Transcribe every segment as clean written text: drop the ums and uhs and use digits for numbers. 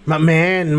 Mamen.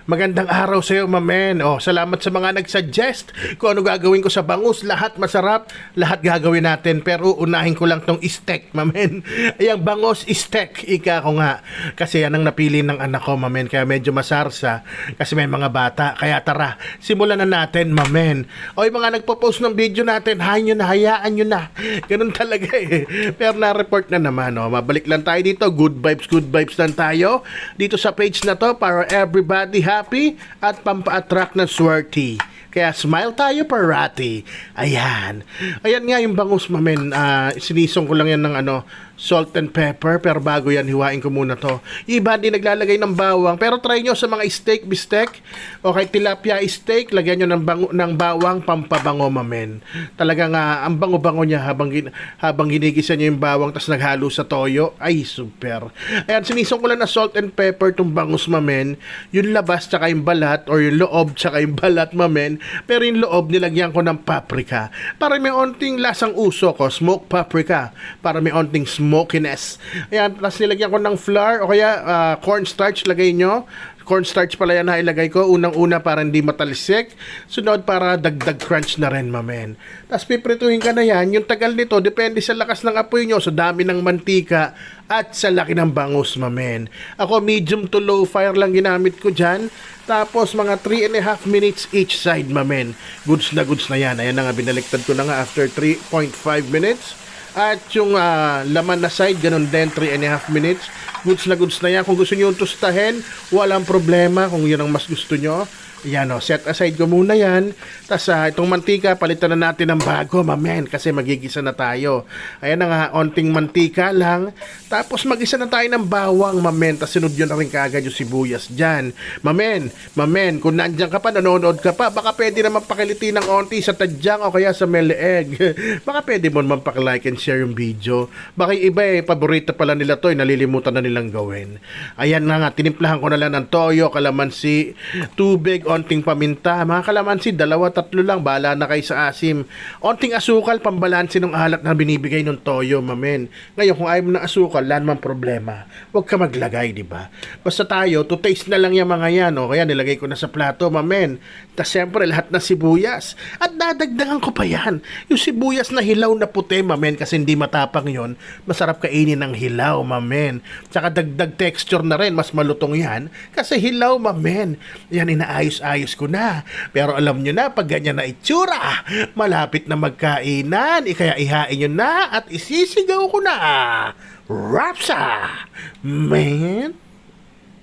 Magandang araw sa iyo, mamen. Oh, salamat sa mga nag-suggest kung ano gagawin ko sa bangus. Lahat masarap, lahat gagawin natin. Pero unahin ko lang tong steak, mamen. Ayang bangus steak, ika ko nga. Kasi yan ang napili ng anak ko, mamen. Kaya medyo masarsa. Kasi may mga bata. Kaya tara, simulan na natin, mamen. O yung mga nagpo-post ng video natin, hayaan nyo na. Ganun talaga eh. Pero na-report na naman, oh. Mabalik lang tayo dito. Good vibes lang tayo. Dito sa page na to para everybody happy at pampa-attract ng swerte. Kaya smile tayo parati. Ayan. Ayan nga yung bangus, mamen. Sinisong ko lang yan ng salt and pepper. Pero bago yan, hiwain ko muna to. Iba di naglalagay ng bawang. Pero try nyo sa mga steak, bistek. O kay tilapia steak, lagyan nyo ng bawang pampabango, mamen. Talagang ang bango-bango niya habang ginigisa nyo yung bawang tapos naghalo sa toyo. Ay, super. Ayan, sinisong ko lang na salt and pepper tong bangus, mamen. Yung labas tsaka yung balat or yung loob tsaka yung balat, mamen. Pero yung loob nilagyan ko ng paprika. Para may onting lasang uso ko, smoked paprika. Para may onting smokiness. Ayan, tapos nilagyan ko ng flour o kaya cornstarch, lagay nyo. Cornstarch pala yan na ilagay ko. Unang-una para hindi matalisik. Sunod para dagdag crunch na rin, mamen. Tapos piprituhin ka na yan. Yung tagal nito, depende sa lakas ng apoy nyo, sa dami ng mantika, at sa laki ng bangus, mamen. Ako, medium to low fire lang ginamit ko dyan. Tapos, mga 3.5 minutes each side, mamen. Goods na yan. Ayan na nga, binaliktad ko na nga after 3.5 minutes. At yung laman na side, ganun din, 3.5 minutes. Goods na yan. Kung gusto nyo yung tustahin, walang problema. Kung yun ang mas gusto nyo, yan o, set aside ko muna yan. Tapos itong mantika, palitan na natin ng bago, mamen, kasi magigisa na tayo. Ayan na nga, onting mantika lang. Tapos magisa na tayo ng bawang, mamen. Tapos sunod yun na rin kaagad yung sibuyas dyan. Mamen, kung nandiyan ka pa, nanonood ka pa, baka pwede naman pakiliti ng onti sa tadyang o kaya sa meleeg. Baka pwede mo naman pakilike and share yung video. Baka iba paborito pala nila to, nalilimutan na nilang gawin. Ayan na nga, tinimplahan ko na lang ng toyo, kalamansi, tubig, onting paminta, mga kalamansi, 2-3 lang, bahala na kayo sa asim. Onting asukal, pambalansin ng alat na binibigay ng toyo, mamen. Ngayon, kung ayaw mo ng asukal, wala namang problema. Huwag ka maglagay, di ba? Basta tayo, to taste na lang yung mga yan, o kaya nilagay ko na sa plato, mamen. Tapos siyempre, lahat ng sibuyas. At dadagdagan ko pa yan. Yung sibuyas na hilaw na puti, mamen, kasi hindi matapang yon. Masarap kainin ng hilaw, mamen. Tsaka dagdag texture na rin, mas malutong yan. Kasi hilaw, mamen. Yan, inaayos ko na. Pero alam nyo na, pag ganyan na itsura, malapit na magkainan, kaya ihain nyo na at isisigaw ko na. Rapsa! Man!